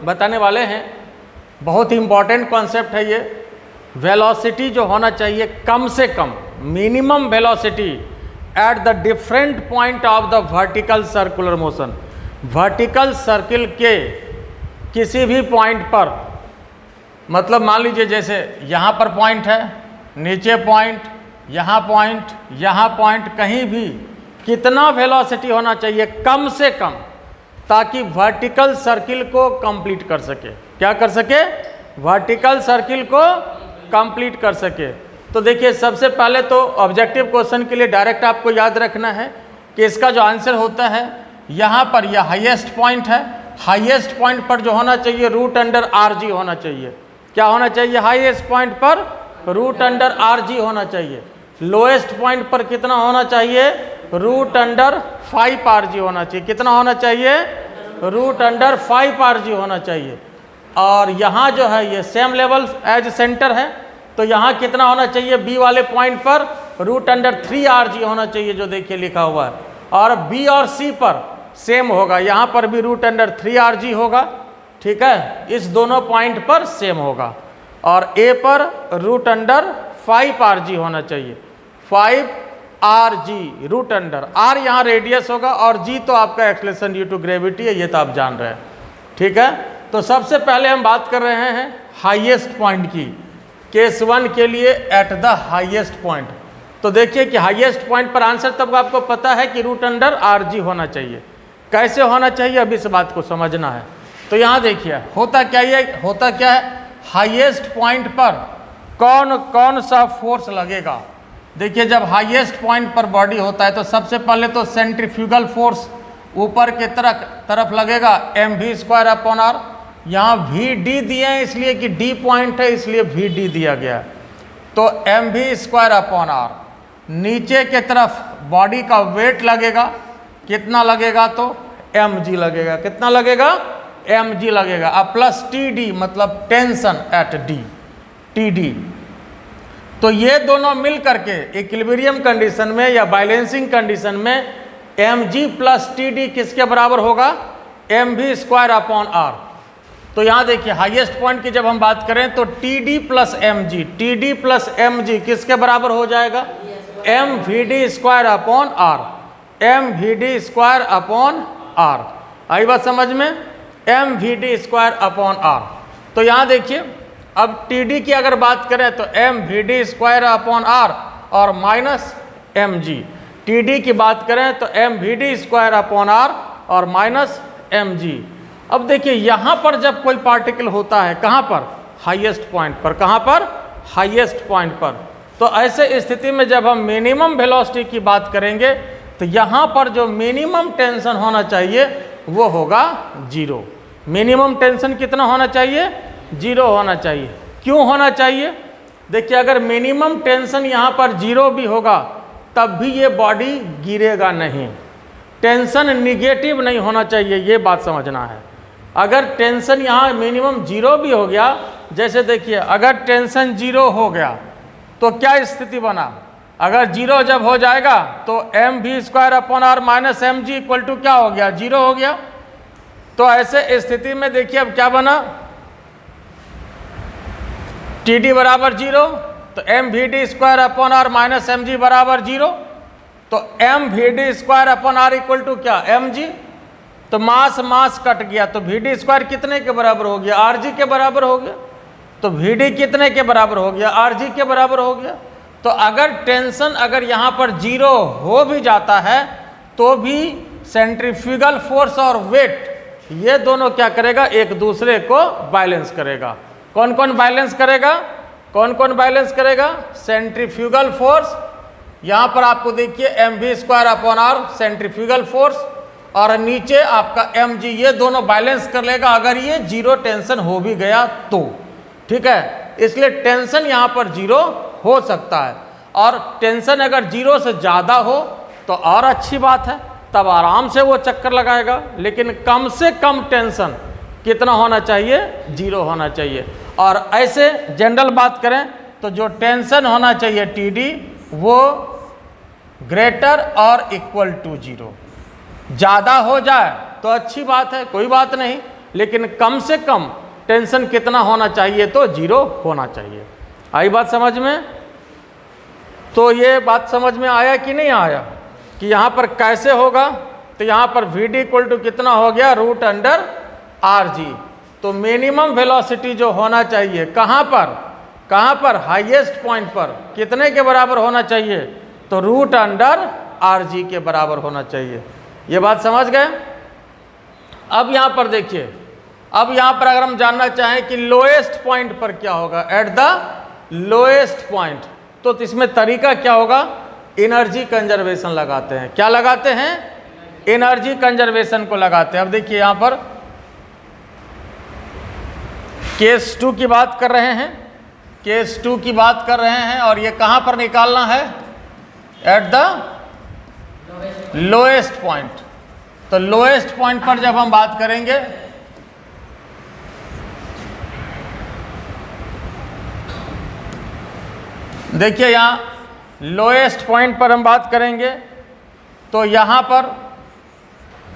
बताने वाले हैं। बहुत ही इम्पॉर्टेंट कॉन्सेप्ट है ये। वेलोसिटी जो होना चाहिए कम से कम, minimum velocity at the different point of the vertical circular motion. Vertical circle के किसी भी पॉइंट पर, मतलब मान लीजिए जैसे यहाँ पर पॉइंट है, नीचे पॉइंट, यहाँ पॉइंट, यहाँ पॉइंट, कहीं भी कितना वेलोसिटी होना चाहिए कम से कम, ताकि वर्टिकल सर्किल को कंप्लीट कर सके। क्या कर सके? वर्टिकल सर्किल को कंप्लीट कर सके। तो देखिए, सबसे पहले तो ऑब्जेक्टिव क्वेश्चन के लिए डायरेक्ट आपको याद रखना है कि इसका जो आंसर होता है, यहाँ पर यह हाईएस्ट पॉइंट है। हाईएस्ट पॉइंट पर जो होना चाहिए रूट अंडर आर जी होना चाहिए। क्या होना चाहिए? हाईएस्ट पॉइंट पर रूट अंडर आर जी होना चाहिए। लोएस्ट पॉइंट पर कितना होना चाहिए? रूट अंडर 5 आर जी होना चाहिए। कितना होना चाहिए? रूट अंडर 5 आर जी होना चाहिए। और यहाँ जो है ये सेम लेवल एज सेंटर है, तो यहाँ कितना होना चाहिए? बी वाले पॉइंट पर रूट अंडर 3 आर जी होना चाहिए, जो देखिए लिखा हुआ है। और बी और सी पर सेम होगा, यहाँ पर भी रूट अंडर 3 आर जी होगा। ठीक है, इस दोनों पॉइंट पर सेम होगा। और ए पर रूट अंडर 5 आर जी होना चाहिए। 5 r g root under, r यहाँ रेडियस होगा और जी तो आपका एक्सलेशन ड्यू टू ग्रेविटी है, ये तो आप जान रहे हैं। ठीक है, तो सबसे पहले हम बात कर रहे हैं हाईएस्ट पॉइंट की। केस 1 के लिए एट द हाईएस्ट पॉइंट। तो देखिए कि हाईएस्ट पॉइंट पर आंसर तब आपको पता है कि रूट अंडर आर जी होना चाहिए। कैसे होना चाहिए, अभी इस बात को समझना है। तो यहाँ देखिए होता क्या है, हाईएस्ट पॉइंट पर कौन कौन सा फोर्स लगेगा। देखिए, जब हाईएस्ट पॉइंट पर बॉडी होता है तो सबसे पहले तो सेंट्रीफ्यूगल फोर्स ऊपर के तरफ लगेगा, mv² अपॉन आर। यहाँ वी डी दिए हैं इसलिए कि डी पॉइंट है, इसलिए वी डी दिया गया। तो mv² अपॉन आर। नीचे के तरफ बॉडी का वेट लगेगा, कितना लगेगा? तो mg लगेगा। कितना लगेगा? mg लगेगा। अब प्लस td मतलब टेंशन एट d, td। तो ये दोनों मिल करके इक्विलिब्रियम कंडीशन में या बैलेंसिंग कंडीशन में mg प्लस td किसके बराबर होगा? mv² upon are. तो यहाँ देखिए हाईएस्ट पॉइंट की जब हम बात करें तो td प्लस mg किसके बराबर हो जाएगा? mvd² upon R. mvd² upon R. आई बात समझ में? mvd² upon are. तो यहाँ देखिए, अब td की अगर बात करें तो mvd² अपॉन आर और माइनस mg। td की बात करें तो mvd² अपॉन आर और माइनस mg। अब देखिए यहाँ पर जब कोई पार्टिकल होता है, कहाँ पर? हाईएस्ट पॉइंट पर। कहाँ पर? हाईएस्ट पॉइंट पर। तो ऐसे स्थिति में जब हम मिनिमम वेलोसिटी की बात करेंगे तो यहाँ पर जो मिनिमम टेंशन होना चाहिए वो होगा 0। मिनिमम टेंशन कितना होना चाहिए? 0 होना चाहिए। क्यों होना चाहिए? देखिए, अगर मिनिमम टेंशन यहाँ पर 0 भी होगा तब भी ये बॉडी गिरेगा नहीं। टेंशन निगेटिव नहीं होना चाहिए, ये बात समझना है। अगर टेंशन यहाँ मिनिमम 0 भी हो गया, जैसे देखिए अगर टेंशन 0 हो गया तो क्या स्थिति बना? अगर 0 जब हो जाएगा तो mv² upon r minus mg equal to क्या हो गया? 0 हो गया। तो ऐसे स्थिति में देखिए अब क्या बना? td बराबर 0, तो mvd² upon r minus mg बराबर 0। तो mvd² upon r equal to क्या? mg। तो मास कट गया, तो vd² कितने के बराबर हो गया? rg के बराबर हो गया। तो vd कितने के बराबर हो गया? rg के बराबर हो गया। तो अगर टेंशन अगर यहाँ पर 0 हो भी जाता है तो भी सेंट्रीफ्यूगल फोर्स और वेट ये दोनों क्या करेगा? एक दूसरे को बैलेंस करेगा। कौन कौन बैलेंस करेगा? कौन कौन बैलेंस करेगा? सेंट्रीफ्यूगल फोर्स, यहाँ पर आपको देखिए mv² upon are centrifugal force, और नीचे आपका mg, ये दोनों बैलेंस कर लेगा अगर ये 0 टेंशन हो भी गया तो। ठीक है, इसलिए टेंशन यहाँ पर 0 हो सकता है, और टेंशन अगर 0 से ज़्यादा हो तो और अच्छी बात है, तब आराम से वो चक्कर लगाएगा। लेकिन कम से कम टेंशन कितना होना चाहिए? 0 होना चाहिए। और ऐसे जनरल बात करें तो जो टेंशन होना चाहिए td वो ग्रेटर और इक्वल टू 0। ज़्यादा हो जाए तो अच्छी बात है, कोई बात नहीं, लेकिन कम से कम टेंशन कितना होना चाहिए, तो 0 होना चाहिए। आई बात समझ में? तो ये बात समझ में आया कि नहीं आया कि यहाँ पर कैसे होगा? तो यहाँ पर Vd इक्वल टू कितना हो गया, रूट अंडर Rg। तो मिनिमम वेलोसिटी जो होना चाहिए कहाँ पर हाईएस्ट पॉइंट पर कितने के बराबर होना चाहिए, तो रूट अंडर Rg के बराबर होना चाहिए। ये बात समझ गए? अब यहाँ पर देखिए, अब यहाँ पर अगर हम जानना चाहें कि लोएस्ट पॉइंट पर क्या होगा, एट द लोएस्ट पॉइंट, तो इसमें तरीका क्या होगा, एनर्जी कंजर्वेशन लगाते हैं। क्या लगाते हैं? एनर्जी कंजर्वेशन को लगाते हैं। अब देखिए यहाँ पर केस 2 की बात कर रहे हैं, केस 2 की बात कर रहे हैं, और ये कहाँ पर निकालना है, एट द लोएस्ट पॉइंट। तो लोएस्ट पॉइंट पर जब हम बात करेंगे, देखिए यहाँ लोएस्ट पॉइंट पर हम बात करेंगे, तो यहाँ पर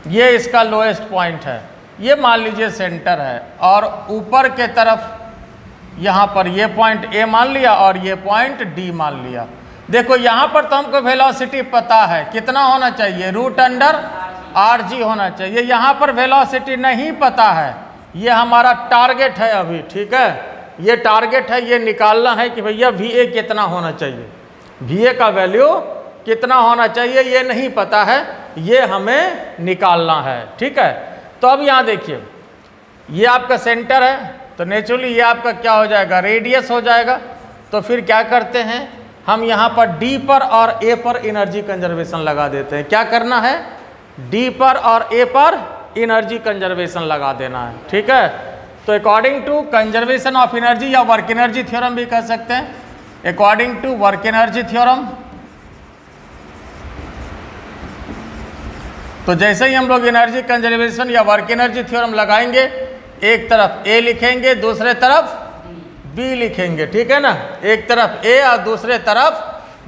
ये इसका लोएस्ट पॉइंट है, ये मान लीजिए सेंटर है, और ऊपर के तरफ यहाँ पर ये पॉइंट A मान लिया और ये पॉइंट D मान लिया। देखो यहाँ पर तो हमको वेलोसिटी पता है, कितना होना चाहिए, रूट अंडर Rg होना चाहिए। यहाँ पर वेलोसिटी नहीं पता है, ये हमारा टारगेट है अभी, ठीक है, ये टारगेट है, ये निकालना है कि भैया Va कितना होना चाहिए, Va का वैल्यू कितना होना चाहिए, ये नहीं पता है, ये हमें निकालना है, ठीक है। तो अब यहाँ देखिए, ये आपका सेंटर है, तो नेचुरली ये आपका क्या हो जाएगा, रेडियस हो जाएगा। तो फिर क्या करते हैं, हम यहाँ पर D पर और A पर एनर्जी कंजर्वेशन लगा देते हैं। क्या करना है, D पर और A पर एनर्जी कंजर्वेशन लगा देना है, ठीक है। तो according to conservation of energy या वर्क एनर्जी थ्योरम भी कह सकते हैं, according to work energy theorem. तो जैसे ही हम लोग एनर्जी कंजर्वेशन या वर्क एनर्जी थ्योरम लगाएंगे, एक तरफ A लिखेंगे, दूसरे तरफ B लिखेंगे, ठीक है ना, एक तरफ A और दूसरे तरफ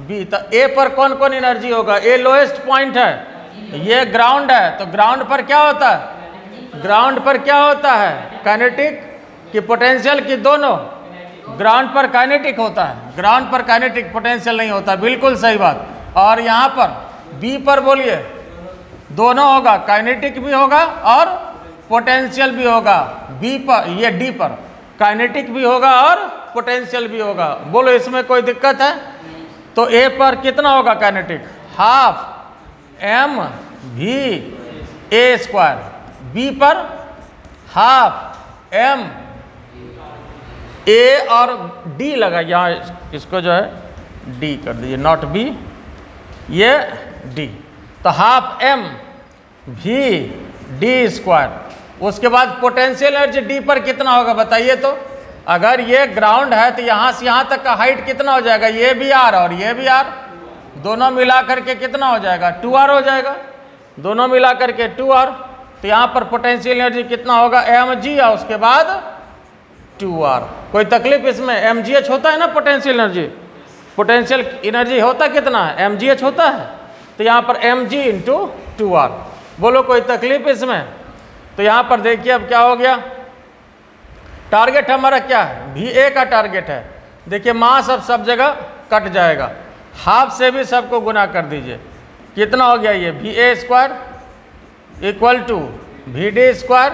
B। तो A पर कौन कौन एनर्जी होगा, A लोएस्ट पॉइंट है, ये ग्राउंड है, तो ग्राउंड पर क्या होता है, ग्राउंड पर क्या होता है, काइनेटिक की पोटेंशियल की दोनों, ग्राउंड पर काइनेटिक होता है, ग्राउंड पर काइनेटिक पोटेंशियल नहीं होता, बिल्कुल सही बात। और यहाँ पर B पर बोलिए, दोनों होगा, काइनेटिक भी होगा और पोटेंशियल भी होगा। B पर, ये D पर काइनेटिक भी होगा और पोटेंशियल भी होगा। बोलो इसमें कोई दिक्कत है? तो A पर कितना होगा काइनेटिक, हाफ mv² B पर हाफ m A और D लगा, यहाँ इसको जो है D कर दीजिए, नॉट B, ये D। तो हाफ m v/d²। उसके बाद पोटेंशियल एनर्जी D पर कितना होगा बताइए तो। अगर ये ग्राउंड है तो यहाँ से यहाँ तक का हाइट कितना हो जाएगा, ये भी r और ये भी r, दोनों मिला करके कितना हो जाएगा, 2r हो जाएगा, दोनों मिला करके 2r। तो यहाँ पर पोटेंशियल एनर्जी कितना होगा, mg और उसके बाद 2r। कोई तकलीफ इसमें, mgh होता है ना पोटेंशियल एनर्जी, पोटेंशियल एनर्जी होता कितना है, mgh होता है, तो यहाँ पर mg इंटू 2r। बोलो कोई तकलीफ इसमें? तो यहाँ पर देखिए अब क्या हो गया, टारगेट हमारा क्या है, Va का टारगेट है। देखिए मास अब सब जगह कट जाएगा, हाफ से भी सबको गुना कर दीजिए, कितना हो गया ये Va² इक्वल टू Vd²,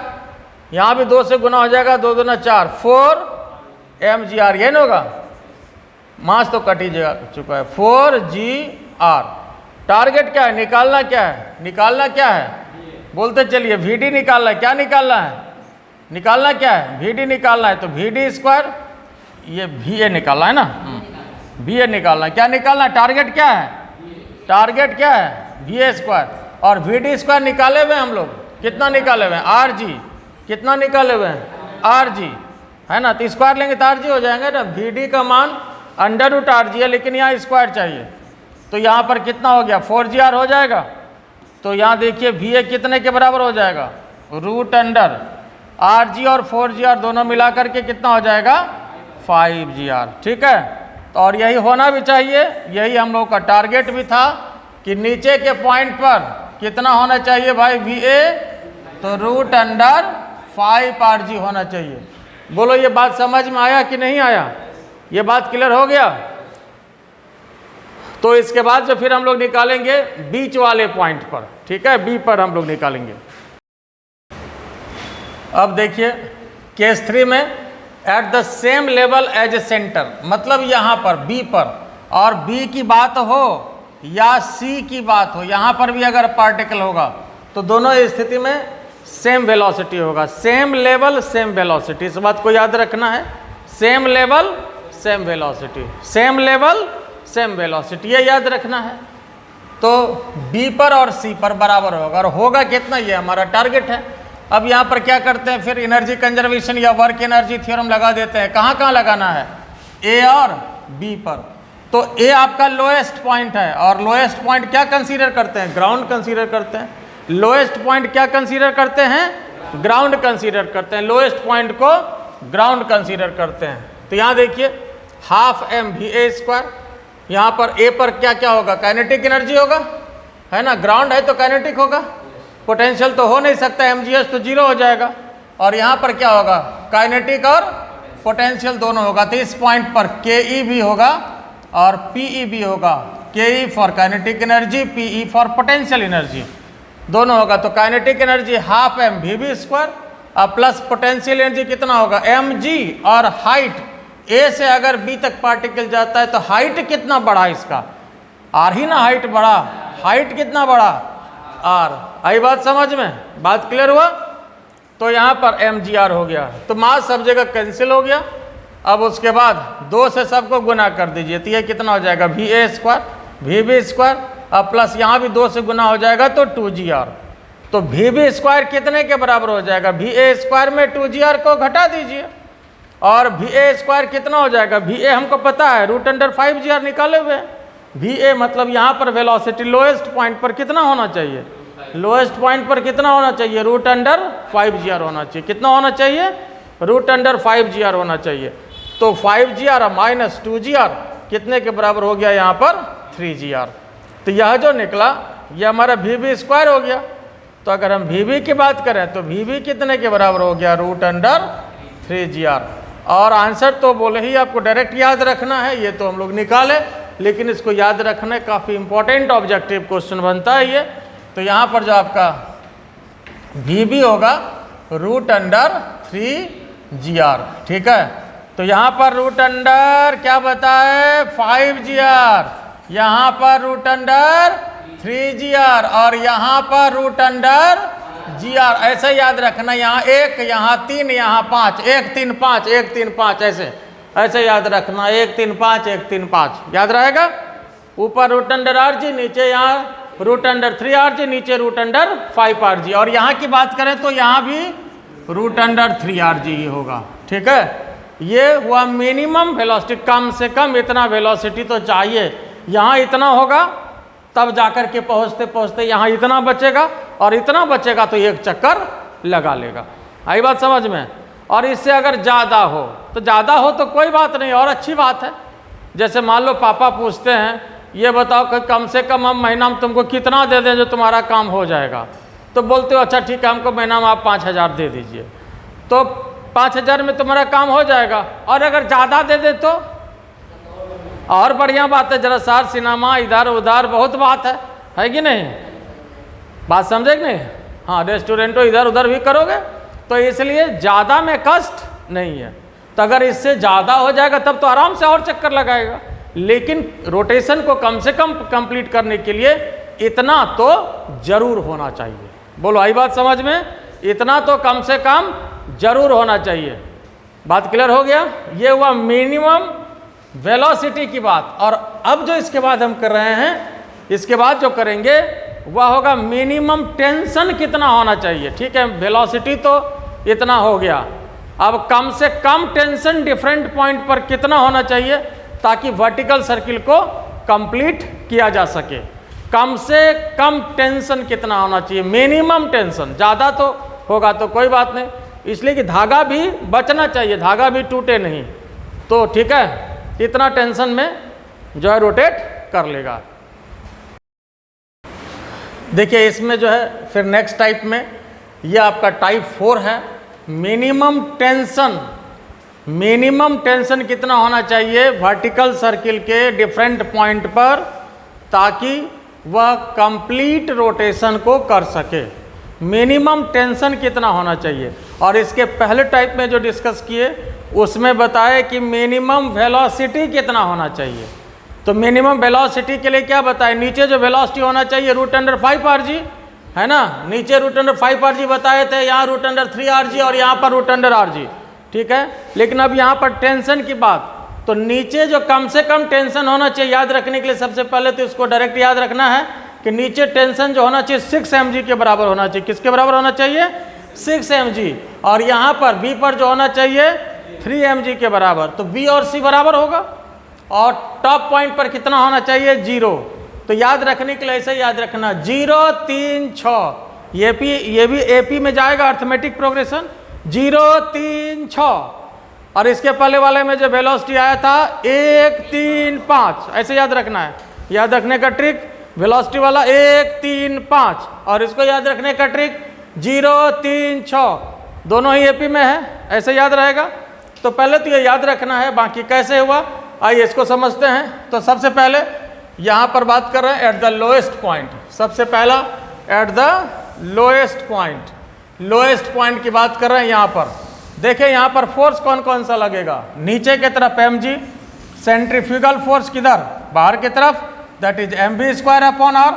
यहाँ भी 2 से गुना हो जाएगा, 2 दूना 4, 4 mgr, ये नहीं होगा, मास तो कट ही चुका है, 4gr। टारगेट क्या है, निकालना क्या है, निकालना क्या है, बोलते चलिए, Vd निकालना है, क्या निकालना है, निकालना क्या है, Vd निकालना है, तो Vd², ये Va निकालना है ना, Va निकालना है, क्या निकालना है, टारगेट क्या है, टारगेट क्या है, Va², और Vd² निकाले हुए हम लोग, कितना निकाले हुए हैं, Rg, कितना निकाले हुए हैं, Rg है ना, तो स्क्वायर लेंगे तो Rg हो जाएंगे ना। Vd का मान √Rg है, लेकिन यहाँ स्क्वायर चाहिए, तो यहाँ पर कितना हो गया, 4gr हो जाएगा। तो यहाँ देखिए Va कितने के बराबर हो जाएगा, √Rg और 4gr दोनों मिला करके कितना हो जाएगा, 5gr, ठीक है। तो और यही होना भी चाहिए, यही हम लोग का टारगेट भी था कि नीचे के पॉइंट पर कितना होना चाहिए भाई Va, तो 5 Rg होना चाहिए। बोलो ये बात समझ में आया कि नहीं आया? ये बात क्लियर हो गया? तो इसके बाद जो फिर हम लोग निकालेंगे बीच वाले पॉइंट पर, ठीक है, बी पर हम लोग निकालेंगे। अब देखिए केस 3 में at the same level as a centre, मतलब यहाँ पर बी पर, और बी की बात हो या सी की बात हो, यहाँ पर भी अगर पार्टिकल होगा तो दोनों स्थिति में सेम वेलोसिटी होगा। सेम लेवल सेम वेलोसिटी, इस बात को याद रखना है। Same level same velocity, same level same velocity, ये याद रखना है। तो बी पर और सी पर बराबर होगा, और होगा कितना, ये हमारा टारगेट है। अब यहाँ पर क्या करते हैं, फिर एनर्जी कंजर्वेशन या वर्क एनर्जी थ्योरम लगा देते हैं। कहाँ कहाँ लगाना है? ए और बी पर। तो ए आपका लोएस्ट पॉइंट है, और लोएस्ट पॉइंट क्या कंसीडर करते हैं? ग्राउंड कंसीडर करते हैं। लोएस्ट पॉइंट क्या कंसीडर करते हैं? ग्राउंड कंसीडर करते हैं। लोएस्ट पॉइंट को ग्राउंड कंसीडर करते हैं। तो यहाँ देखिए half m v a square, यहाँ पर ए पर क्या क्या होगा? काइनेटिक एनर्जी होगा, है ना, ग्राउंड है तो काइनेटिक होगा, पोटेंशियल तो हो नहीं सकता, mgs तो जीरो हो जाएगा। और यहाँ पर क्या होगा? काइनेटिक और पोटेंशियल दोनों होगा। तो इस पॉइंट पर के ई भी होगा और पी ई भी होगा। K E for kinetic energy, P E for potential energy, दोनों होगा। तो kinetic energy half m v b square और प्लस पोटेंशियल एनर्जी कितना होगा? एम जी, और हाइट ए से अगर बी तक पार्टिकल जाता है तो हाइट कितना बढ़ा इसका? आर ही ना हाइट बढ़ा, हाइट कितना बढ़ा? आर। आई बात समझ में? बात क्लियर हुआ? तो यहाँ पर एम जी आर हो गया, तो मास सब जगह कैंसिल हो गया। अब उसके बाद 2 से सबको गुना कर दीजिए, तो ये कितना हो जाएगा? V a square v b square, अब प्लस यहाँ भी 2 से गुना हो जाएगा तो 2gr। तो वी बी स्क्वायर कितने के बराबर हो जाएगा? वी ए स्क्वायर में 2gr को घटा दीजिए, और वी ए स्क्वायर कितना हो जाएगा? वी ए हमको पता है, रूट अंडर 5gr निकाले हुए। वी ए मतलब यहाँ पर वेलोसिटी लोएस्ट पॉइंट पर कितना होना चाहिए? लोएस्ट पॉइंट पर कितना होना चाहिए? रूट अंडर 5gr होना चाहिए। कितना होना चाहिए? रूट अंडर 5gr होना चाहिए। तो 5gr माइनस 2gr कितने के बराबर हो गया? यहाँ पर 3gr। तो यह जो निकला यह हमारा वी बी स्क्वायर हो गया। तो अगर हम वी बी की बात करें तो वी बी कितने के बराबर हो गया? Root under 3gr। और आंसर तो बोले ही आपको डायरेक्ट याद रखना है, ये तो हम लोग निकाले, लेकिन इसको याद रखना काफ़ी इंपॉर्टेंट ऑब्जेक्टिव क्वेश्चन बनता है ये। तो यहाँ पर जो आपका वी बी होगा रूट अंडर 3gr, ठीक है। तो यहाँ पर रूट अंडर क्या बताए? 5gr, यहाँ पर रूट अंडर 3gr, और यहाँ पर रूट अंडर gr। ऐसे याद रखना, यहाँ 1, यहाँ 3, यहाँ 5, 1 3 5 1 3 5, ऐसे याद रखना, 1 3 5 1 3 5 याद रहेगा। ऊपर रूट अंडर rg, नीचे यहाँ रूट अंडर 3rg, नीचे रूट अंडर 5rg। और यहाँ की बात करें तो यहाँ भी रूट अंडर 3rg ही होगा, ठीक है। ये हुआ मिनिमम वेलोसिटी, कम से कम इतना वेलोसिटी तो चाहिए। यहाँ इतना होगा तब जाकर के पहुँचते पहुँचते यहाँ इतना बचेगा, और इतना बचेगा तो एक चक्कर लगा लेगा। आई बात समझ में? और इससे अगर ज़्यादा हो तो ज़्यादा हो तो कोई बात नहीं, और अच्छी बात है। जैसे मान लो पापा पूछते हैं ये बताओ कि कम से कम हम महीना में तुमको कितना दे दें जो तुम्हारा काम हो जाएगा? तो बोलते हो अच्छा ठीक है, हमको महीना में आप 5000 दे दीजिए, तो 5000 में तुम्हारा काम हो जाएगा। और अगर ज़्यादा दे दे तो और बढ़िया बात है, जरा सार सिनेमा इधर उधर बहुत बात है कि नहीं? बात समझे कि नहीं? हाँ, रेस्टोरेंटों इधर उधर भी करोगे, तो इसलिए ज़्यादा में कष्ट नहीं है। तो अगर इससे ज़्यादा हो जाएगा तब तो आराम से और चक्कर लगाएगा, लेकिन रोटेशन को कम से कम कंप्लीट करने के लिए इतना तो जरूर होना चाहिए। बोलो आई बात समझ में? इतना तो कम से कम जरूर होना चाहिए। बात क्लियर हो गया? ये हुआ मिनिमम वेलोसिटी की बात। और अब जो इसके बाद हम कर रहे हैं, इसके बाद जो करेंगे वह होगा मिनिमम टेंशन कितना होना चाहिए, ठीक है। वेलोसिटी तो इतना हो गया, अब कम से कम टेंशन डिफरेंट पॉइंट पर कितना होना चाहिए ताकि वर्टिकल सर्किल को कंप्लीट किया जा सके। कम से कम टेंशन कितना होना चाहिए? Minimum tension. ज़्यादा तो होगा तो कोई बात नहीं, इसलिए कि धागा भी बचना चाहिए, धागा भी टूटे नहीं, तो ठीक है, इतना टेंशन में जो है रोटेट कर लेगा। देखिए इसमें जो है फिर नेक्स्ट टाइप में, ये आपका टाइप 4 है। मिनिमम टेंशन कितना होना चाहिए वर्टिकल सर्किल के डिफरेंट पॉइंट पर, ताकि वह कंप्लीट रोटेशन को कर सके। मिनिमम टेंशन कितना होना चाहिए। और इसके पहले टाइप में जो डिस्कस किए उसमें बताए कि मिनिमम वेलोसिटी कितना होना चाहिए। तो मिनिमम वेलोसिटी के लिए क्या बताए, नीचे जो वेलोसिटी होना चाहिए √5 है ना, नीचे √5 बताए थे, यहाँ √3 और यहाँ पर √r, ठीक है। लेकिन अब यहाँ पर टेंशन की बात, तो नीचे जो कम से कम टेंशन होना चाहिए, याद रखने के लिए सबसे पहले तो इसको डायरेक्ट याद रखना है कि नीचे टेंशन जो होना चाहिए 6 mg के बराबर होना चाहिए। किसके बराबर होना चाहिए, 6 mg। और यहाँ पर बी पर जो होना चाहिए 3 mg के बराबर। तो बी और सी बराबर होगा। और टॉप पॉइंट पर कितना होना चाहिए, 0। तो याद रखने के लिए ऐसे याद रखना 0 3 6, ये भी एपी में जाएगा अर्थमेटिक प्रोग्रेशन 0 3 6। और इसके पहले वाले में जो वेलोसिटी आया था 1 3 5, ऐसे याद रखना है। याद रखने का ट्रिक, वेलोसिटी वाला 1 3 5, और इसको याद रखने का ट्रिक 0 3 6, दोनों ही एपी में है, ऐसे याद रहेगा। तो पहले तो ये याद रखना है, बाकी कैसे हुआ आइए इसको समझते हैं। तो सबसे पहले यहाँ पर बात कर रहे हैं एट द लोएस्ट पॉइंट। सबसे पहला एट द लोएस्ट पॉइंट की बात कर रहे हैं। यहाँ पर देखिए, यहाँ पर फोर्स कौन कौन सा लगेगा, नीचे की तरफ mg, सेंट्रीफ्यूगल फोर्स किधर, बाहर की तरफ, दैट इज mv²/r,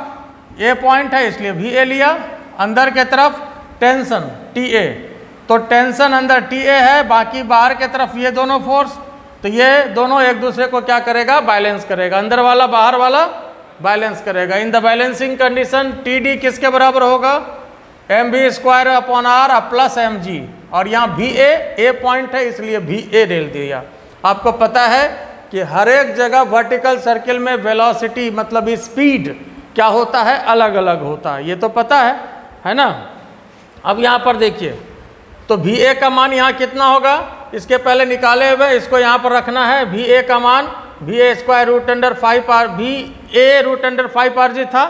ये पॉइंट है इसलिए va लिया। अंदर के तरफ टेंशन Ta, तो टेंशन अंदर Ta है, बाकी बाहर के तरफ ये दोनों फोर्स, तो ये दोनों एक दूसरे को क्या करेगा, बैलेंस करेगा, अंदर वाला बाहर वाला बैलेंस करेगा। In the balancing condition Td किसके बराबर होगा, mv²/r प्लस mg। और यहाँ va ए पॉइंट है इसलिए va ले दिया। आपको पता है कि हर एक जगह वर्टिकल सर्किल में वेलोसिटी मतलब स्पीड क्या होता है, अलग अलग होता है, ये तो पता है ना। अब यहाँ पर देखिए, तो va का मान यहाँ कितना होगा, इसके पहले निकाले हुए इसको यहाँ पर रखना है। va का मान va√5r था,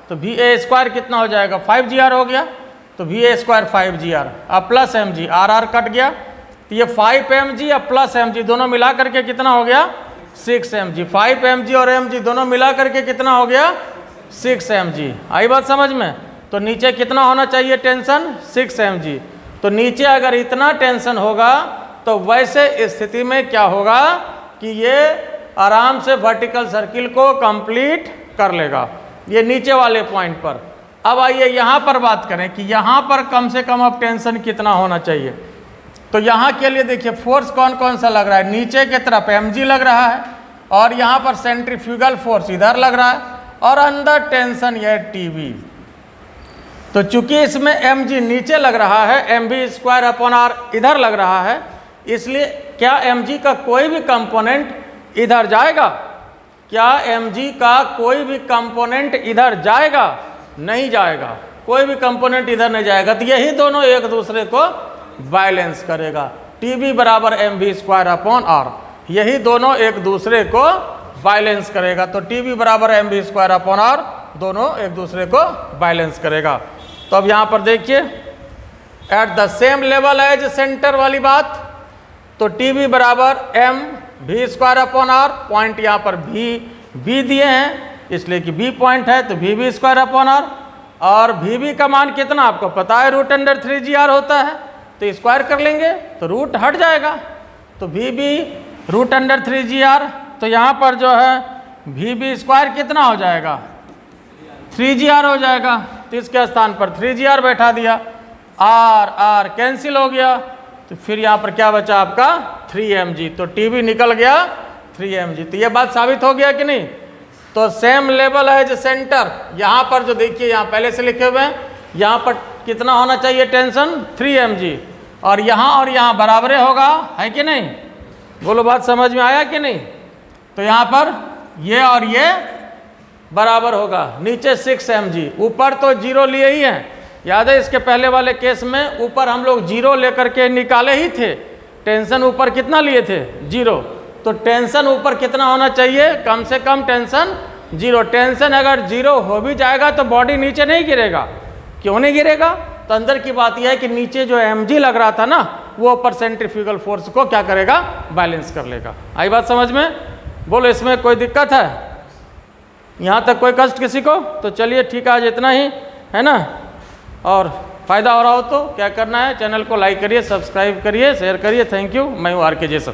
तो va² कितना हो जाएगा, 5gr हो गया। तो va² 5gr अब प्लस mg, r कट गया, तो ये 5 mg अब प्लस mg दोनों मिला करके कितना हो गया, 6 mg। 5 mg और mg दोनों मिला करके कितना हो गया, 6 mg। आई बात समझ में। तो नीचे कितना होना चाहिए टेंशन, 6 mg। तो नीचे अगर इतना टेंशन होगा तो वैसे स्थिति में क्या होगा कि ये आराम से वर्टिकल सर्किल को कंप्लीट कर लेगा, ये नीचे वाले पॉइंट पर। अब आइए यहाँ पर बात करें कि यहाँ पर कम से कम अब टेंशन कितना होना चाहिए। तो यहाँ के लिए देखिए फोर्स कौन कौन सा लग रहा है, नीचे की तरफ mg लग रहा है, और यहाँ पर सेंट्रीफ्यूगल फोर्स इधर लग रहा है, और अंदर टेंशन यह Tb। तो चूंकि इसमें mg नीचे लग रहा है, mv²/r इधर लग रहा है, इसलिए क्या mg का कोई भी कंपोनेंट इधर जाएगा, क्या mg का कोई भी कंपोनेंट इधर जाएगा, नहीं जाएगा, कोई भी कंपोनेंट इधर नहीं जाएगा। तो यही दोनों एक दूसरे को बैलेंस करेगा, Tb बराबर mv²/r, यही दोनों एक दूसरे को बैलेंस करेगा। तो Tb बराबर mv²/r दोनों एक दूसरे को बैलेंस करेगा। तो अब यहाँ पर देखिए at the same level as centre वाली बात, तो Tb बराबर mv²/r, पॉइंट यहाँ पर b दिए हैं इसलिए कि b पॉइंट है, तो vv²/r, और vb का मान कितना आपको पता है √3gr होता है, तो स्क्वायर कर लेंगे तो रूट हट जाएगा, तो vb √3gr। तो यहाँ पर जो है vb² कितना हो जाएगा, 3gr हो जाएगा, तो इसके स्थान पर 3gr बैठा दिया, r कैंसिल हो गया, तो फिर यहाँ पर क्या बचा आपका 3 mg। तो Tb निकल गया 3 mg। तो ये बात साबित हो गया कि नहीं। तो सेम लेवल है जो सेंटर, यहाँ पर जो देखिए यहाँ पहले से लिखे हुए हैं, यहाँ पर कितना होना चाहिए टेंशन 3 mg, और यहाँ बराबरे होगा, है कि नहीं, बोलो बात समझ में आया कि नहीं। तो यहाँ पर ये और ये बराबर होगा, नीचे 6 mg, ऊपर तो 0 लिए ही हैं, याद है इसके पहले वाले केस में ऊपर हम लोग 0 लेकर के निकाले ही थे, टेंशन ऊपर कितना लिए थे 0। तो टेंशन ऊपर कितना होना चाहिए, कम से कम टेंशन 0। टेंशन अगर 0 हो भी जाएगा तो बॉडी नीचे नहीं गिरेगा, क्यों नहीं गिरेगा, तो अंदर की बात यह है कि नीचे जो mg लग रहा था ना, वो ऊपर सेंट्रीफ्यूगल फोर्स को क्या करेगा, बैलेंस कर लेगा। आई बात समझ में? बोलो इसमें कोई दिक्कत है? यहाँ तक कोई कष्ट किसी को? तो चलिए ठीक है, आज इतना ही है ना। और फ़ायदा हो रहा हो तो क्या करना है, चैनल को लाइक करिए, सब्सक्राइब करिए, शेयर करिए। Thank you. मैं हूँ आर के जे सर।